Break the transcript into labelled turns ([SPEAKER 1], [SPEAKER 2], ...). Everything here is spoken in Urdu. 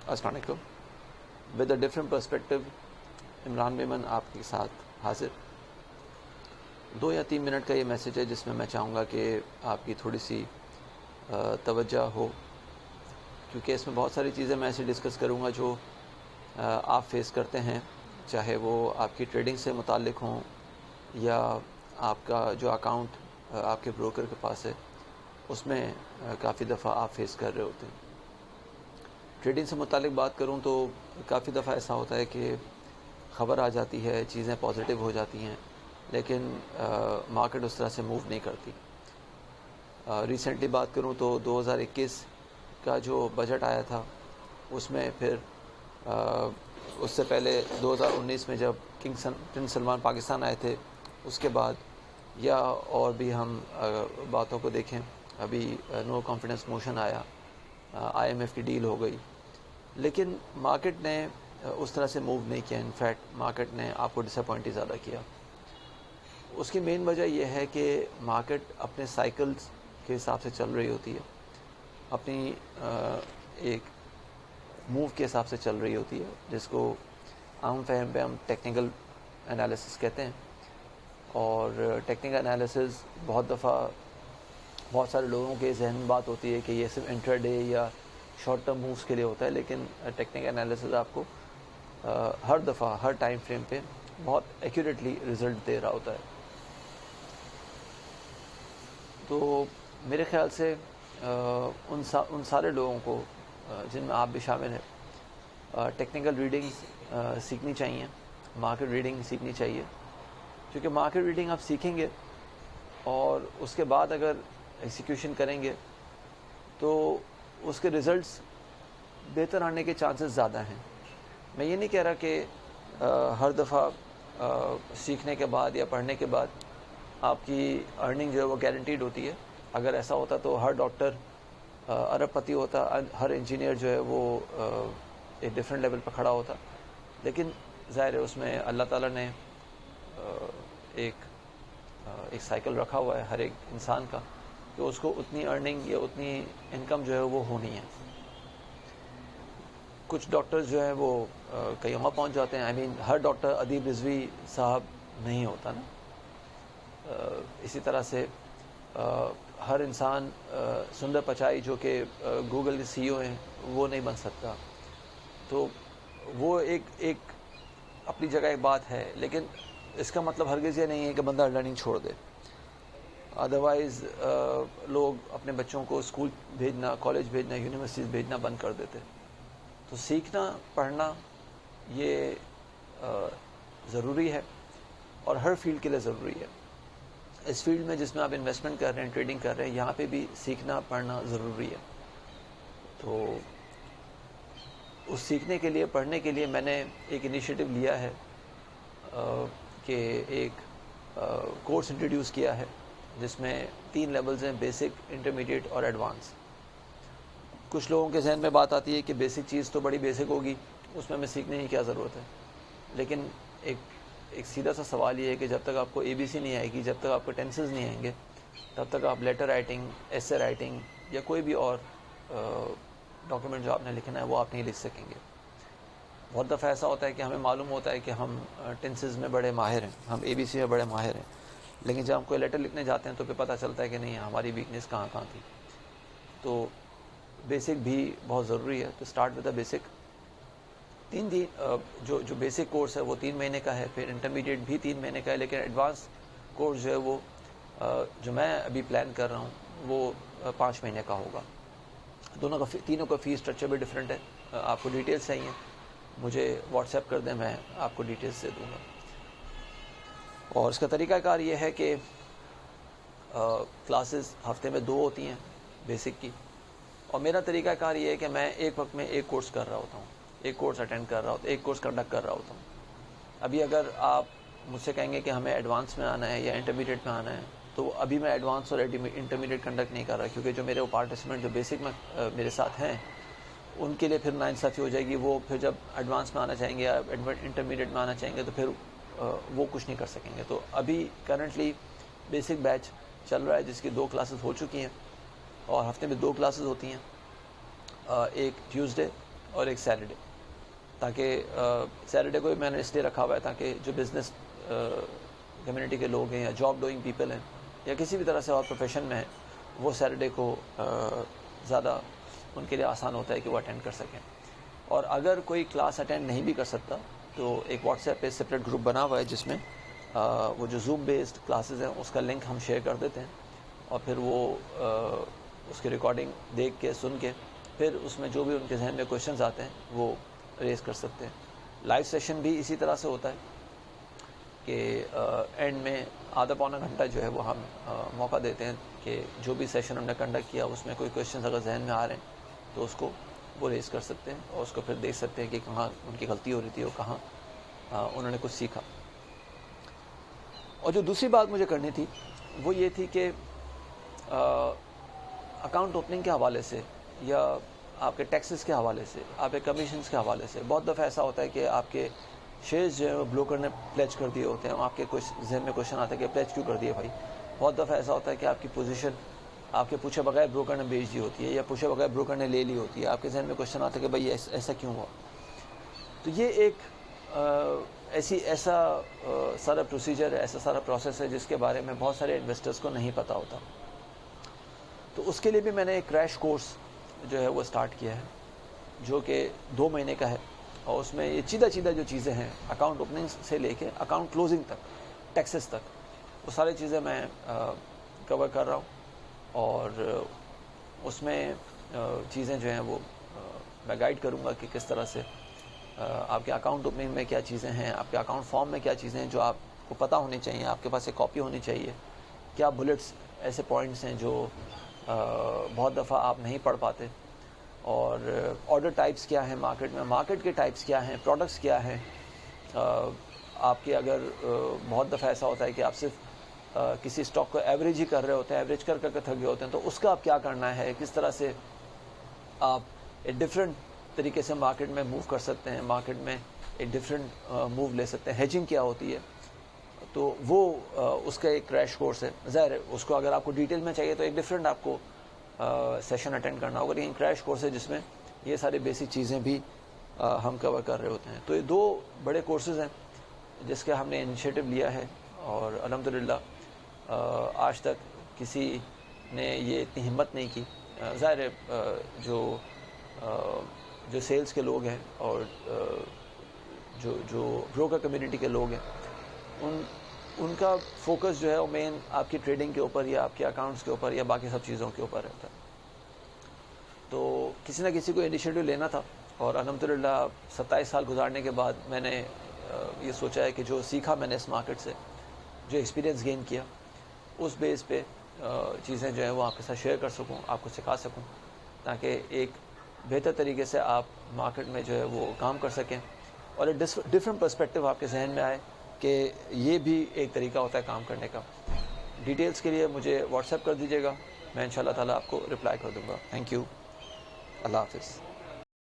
[SPEAKER 1] السلام علیکم. With a different perspective Imran Memon آپ کے ساتھ حاضر. 2 یا 3 منٹ کا یہ میسیج ہے جس میں میں چاہوں گا کہ آپ کی تھوڑی سی توجہ ہو، کیونکہ اس میں بہت ساری چیزیں میں ایسے ڈسکس کروں گا جو آپ فیس کرتے ہیں، چاہے وہ آپ کی ٹریڈنگ سے متعلق ہوں یا آپ کا جو اکاؤنٹ آپ کے بروکر کے پاس ہے اس میں کافی دفعہ آپ فیس کر رہے ہوتے ہیں. ٹریڈنگ سے متعلق بات کروں تو کافی دفعہ ایسا ہوتا ہے کہ خبر آ جاتی ہے، چیزیں پازیٹیو ہو جاتی ہیں، لیکن مارکیٹ اس طرح سے موو نہیں کرتی. ریسنٹلی بات کروں تو 2021 کا جو بجٹ آیا تھا اس میں پھر اس سے پہلے 2019 میں جب پرنس سلمان پاکستان آئے تھے اس کے بعد، یا اور بھی ہم باتوں کو دیکھیں، ابھی نو کانفیڈنس موشن آیا، IMF کی ڈیل ہو گئی، لیکن مارکیٹ نے اس طرح سے موو نہیں کیا. انفیکٹ مارکیٹ نے آپ کو ڈس اپوائنٹ ہی زیادہ کیا. اس کی مین وجہ یہ ہے کہ مارکیٹ اپنے سائیکلز کے حساب سے چل رہی ہوتی ہے، اپنی ایک موو کے حساب سے چل رہی ہوتی ہے، جس کو عام فہم پہ ہم ٹیکنیکل انالیسس کہتے ہیں. اور ٹیکنیکل انالیسس بہت دفعہ بہت سارے لوگوں کے ذہن میں بات ہوتی ہے کہ یہ صرف انٹرا ڈے یا شارٹ ٹرم مووز کے لیے ہوتا ہے، لیکن ٹیکنیکل انالیسس آپ کو ہر دفعہ ہر ٹائم فریم پہ بہت ایکوریٹلی رزلٹ دے رہا ہوتا ہے. تو میرے خیال سے ان سارے لوگوں کو جن میں آپ بھی شامل ہیں، ٹیکنیکل ریڈنگز سیکھنی چاہیے، مارکیٹ ریڈنگ سیکھنی چاہیے، کیونکہ مارکیٹ ریڈنگ آپ سیکھیں گے اور اس کے بعد اگر ایگزیکیوشن کریں گے تو اس کے ریزلٹس بہتر آنے کے چانسز زیادہ ہیں. میں یہ نہیں کہہ رہا کہ ہر دفعہ سیکھنے کے بعد یا پڑھنے کے بعد آپ کی ارننگ جو ہے وہ گارنٹیڈ ہوتی ہے. اگر ایسا ہوتا تو ہر ڈاکٹر ارب پتی ہوتا، ہر انجینئر جو ہے وہ ایک ڈفرینٹ لیول پر کھڑا ہوتا. لیکن ظاہر ہے اس میں اللہ تعالیٰ نے ایک سائیکل رکھا ہوا ہے ہر ایک انسان کا کہ اس کو اتنی ارننگ یا اتنی انکم جو ہے وہ ہونی ہے. کچھ ڈاکٹرز جو ہیں وہ کئی عمر پہنچ جاتے ہیں. ہر ڈاکٹر ادیب رضوی صاحب نہیں ہوتا نا. اسی طرح سے ہر انسان سندر پچائی جو کہ گوگل کے CEO ہیں وہ نہیں بن سکتا. تو وہ ایک اپنی جگہ ایک بات ہے، لیکن اس کا مطلب ہرگز یہ نہیں ہے کہ بندہ لرننگ چھوڑ دے. ادروائز لوگ اپنے بچوں کو اسکول بھیجنا، کالج بھیجنا، یونیورسٹیز بھیجنا بند کر دیتے. تو سیکھنا، پڑھنا یہ ضروری ہے اور ہر فیلڈ کے لیے ضروری ہے. اس فیلڈ میں جس میں آپ انویسٹمنٹ کر رہے ہیں، ٹریڈنگ کر رہے ہیں، یہاں پہ بھی سیکھنا پڑھنا ضروری ہے. تو اس سیکھنے کے لیے، پڑھنے کے لیے میں نے ایک انیشیٹو لیا ہے کہ ایک کورس انٹروڈیوس کیا ہے جس میں 3 لیولز ہیں: بیسک، انٹرمیڈیٹ اور ایڈوانس. کچھ لوگوں کے ذہن میں بات آتی ہے کہ بیسک چیز تو بڑی بیسک ہوگی، اس میں سیکھنے کی کیا ضرورت ہے. لیکن ایک سیدھا سا سوال یہ ہے کہ جب تک آپ کو ABC نہیں آئے گی، جب تک آپ کو ٹینسز نہیں آئیں گے، تب تک آپ لیٹر رائٹنگ، ایسے رائٹنگ یا کوئی بھی اور ڈاکیومنٹ جو آپ نے لکھنا ہے وہ آپ نہیں لکھ سکیں گے. بہت دفعہ ایسا ہوتا ہے کہ ہمیں معلوم ہوتا ہے کہ ہم ٹینسز میں بڑے ماہر ہیں، ہم ABC میں بڑے ماہر ہیں، لیکن جب ہم کوئی لیٹر لکھنے جاتے ہیں تو پھر پتہ چلتا ہے کہ نہیں، ہماری ویکنیس کہاں کہاں تھی. تو بیسک بھی بہت ضروری ہے. تو اسٹارٹ ود دا بیسک. جو بیسک کورس ہے وہ 3 مہینے کا ہے، پھر انٹرمیڈیٹ بھی 3 مہینے کا ہے، لیکن ایڈوانس کورس جو ہے وہ جو میں ابھی پلان کر رہا ہوں وہ 5 مہینے کا ہوگا. تینوں کا فیس اسٹرکچر بھی ڈفرینٹ ہے. آپ کو ڈیٹیلس چاہیے مجھے واٹس ایپ کر دیں، میں آپ کو ڈیٹیلس دے دوں گا. اور اس کا طریقہ کار یہ ہے کہ کلاسز ہفتے میں 2 ہوتی ہیں بیسک کی. اور میرا طریقہ کار یہ ہے کہ میں ایک وقت میں ایک کورس کر رہا ہوتا ہوں، ایک کورس اٹینڈ کر رہا ہوتا ہوں، ایک کورس کنڈکٹ کر رہا ہوتا ہوں. ابھی اگر آپ مجھ سے کہیں گے کہ ہمیں ایڈوانس میں آنا ہے یا انٹرمیڈیٹ میں آنا ہے، تو ابھی میں ایڈوانس اور انٹرمیڈیٹ کنڈکٹ نہیں کر رہا، کیونکہ جو میرے پارٹیسپینٹ جو بیسک میں میرے ساتھ ہیں ان کے لیے پھر ناانصافی ہو جائے گی. وہ پھر جب ایڈوانس میں آنا چاہیں گے یا انٹرمیڈیٹ میں آنا چاہیں گے تو پھر وہ کچھ نہیں کر سکیں گے. تو ابھی کرنٹلی بیسک بیچ چل رہا ہے جس کی 2 کلاسز ہو چکی ہیں، اور ہفتے میں 2 کلاسز ہوتی ہیں، ایک ٹیوزڈے اور ایک سیٹرڈے، تاکہ سیٹرڈے کو بھی میں نے اس لیے رکھا ہوا ہے تاکہ جو بزنس کمیونٹی کے لوگ ہیں یا جاب ڈوئنگ پیپل ہیں یا کسی بھی طرح سے اور پروفیشن میں ہیں، وہ سیٹرڈے کو زیادہ ان کے لیے آسان ہوتا ہے کہ وہ اٹینڈ کر سکیں. اور اگر کوئی کلاس اٹینڈ نہیں بھی کر سکتا تو ایک واٹس ایپ پہ سپریٹ گروپ بنا ہوا ہے جس میں وہ جو زوم بیسڈ کلاسز ہیں اس کا لنک ہم شیئر کر دیتے ہیں، اور پھر وہ اس کی ریکارڈنگ دیکھ کے سن کے پھر اس میں جو بھی ان کے ذہن میں کویشچنز آتے ہیں وہ ریز کر سکتے ہیں. لائیو سیشن بھی اسی طرح سے ہوتا ہے کہ اینڈ میں آدھا پونا گھنٹہ جو ہے وہ ہم موقع دیتے ہیں کہ جو بھی سیشن ہم نے کنڈکٹ کیا اس میں کوئی کویشچنز اگر ذہن میں آ رہے ہیں تو اس کو وہ ریز کر سکتے ہیں اور اس کو پھر دیکھ سکتے ہیں کہ کہاں ان کی غلطی ہو رہی تھی اور کہاں انہوں نے کچھ سیکھا. اور جو دوسری بات مجھے کرنی تھی وہ یہ تھی کہ اکاؤنٹ اوپننگ کے حوالے سے یا آپ کے ٹیکسز کے حوالے سے، آپ کے کمیشنز کے حوالے سے بہت دفعہ ایسا ہوتا ہے کہ آپ کے شیئرز جو ہیں وہ بروکر نے پلیج کر دیے ہوتے ہیں. آپ کے کچھ ذہن میں کویشچن آتا ہے کہ پلیج کیوں کر دیے بھائی. بہت دفعہ ایسا ہوتا ہے کہ آپ کی پوزیشن آپ کے پوچھے بغیر بروکر نے بیچ دی ہوتی ہے یا پوچھے بغیر بروکر نے لے لی ہوتی ہے. آپ کے ذہن میں کویشچن آتا ہے کہ بھائی ایسا کیوں ہوا. تو یہ ایک ایسا سارا پروسیجر ہے، ایسا سارا پروسیس ہے جس کے بارے میں بہت سارے انویسٹرز کو نہیں پتہ ہوتا. تو اس کے لیے بھی میں نے ایک کریش کورس جو ہے وہ اسٹارٹ کیا ہے جو کہ 2 مہینے کا ہے، اور اس میں یہ چیدہ جو چیزیں ہیں اکاؤنٹ اوپننگ سے لے کے اکاؤنٹ کلوزنگ تک، ٹیکسز تک، وہ ساری چیزیں میں کور کر رہا ہوں. اور اس میں چیزیں جو ہیں وہ میں گائیڈ کروں گا کہ کس طرح سے آپ کے اکاؤنٹ اوپننگ میں کیا چیزیں ہیں، آپ کے اکاؤنٹ فارم میں کیا چیزیں ہیں جو آپ کو پتہ ہونی چاہیے، آپ کے پاس ایک کاپی ہونی چاہیے. کیا بلٹس ایسے پوائنٹس ہیں جو بہت دفعہ آپ نہیں پڑھ پاتے، اور آرڈر ٹائپس کیا ہیں مارکیٹ میں، مارکیٹ کے ٹائپس کیا ہیں، پروڈکٹس کیا ہیں. آپ کے اگر بہت دفعہ ایسا ہوتا ہے کہ آپ صرف کسی اسٹاک کو ایوریج ہی کر رہے ہوتے ہیں، ایوریج کر کے تھک گئے ہوتے ہیں، تو اس کا آپ کیا کرنا ہے، کس طرح سے آپ ایک ڈفرینٹ طریقے سے مارکیٹ میں موو کر سکتے ہیں، مارکیٹ میں ایک ڈفرینٹ موو لے سکتے ہیں. ہیجنگ کیا ہوتی ہے، تو وہ اس کا ایک کریش کورس ہے. ظاہر ہے اس کو اگر آپ کو ڈیٹیل میں چاہیے تو ایک ڈفرینٹ آپ کو سیشن اٹینڈ کرنا ہوگا، لیکن کریش کورس ہے جس میں یہ ساری بیسک چیزیں بھی ہم کور کر رہے ہوتے ہیں. تو یہ 2 بڑے کورسز ہیں جس کے ہم نے انیشیٹو لیا ہے، اور الحمدللہ آج تک کسی نے یہ اتنی ہمت نہیں کی. ظاہر ہے جو سیلز کے لوگ ہیں اور جو بروکر کمیونٹی کے لوگ ہیں ان کا فوکس جو ہے وہ مین آپ کی ٹریڈنگ کے اوپر یا آپ کے اکاؤنٹس کے اوپر یا باقی سب چیزوں کے اوپر رہتا ہے. تو کسی نہ کسی کو انیشیٹو لینا تھا، اور الحمدللہ 27 سال گزارنے کے بعد میں نے یہ سوچا ہے کہ جو سیکھا میں نے اس مارکیٹ سے، جو ایکسپیرینس گین کیا، اس بیس پہ چیزیں جو ہیں وہ آپ کے ساتھ شیئر کر سکوں، آپ کو سکھا سکوں، تاکہ ایک بہتر طریقے سے آپ مارکیٹ میں جو ہے وہ کام کر سکیں، اور ایک ڈفرینٹ پرسپیکٹو آپ کے ذہن میں آئے کہ یہ بھی ایک طریقہ ہوتا ہے کام کرنے کا. ڈیٹیلز کے لیے مجھے واٹس ایپ کر دیجیے گا، میں انشاءاللہ تعالیٰ آپ کو رپلائی کر دوں گا. Thank you. اللہ حافظ.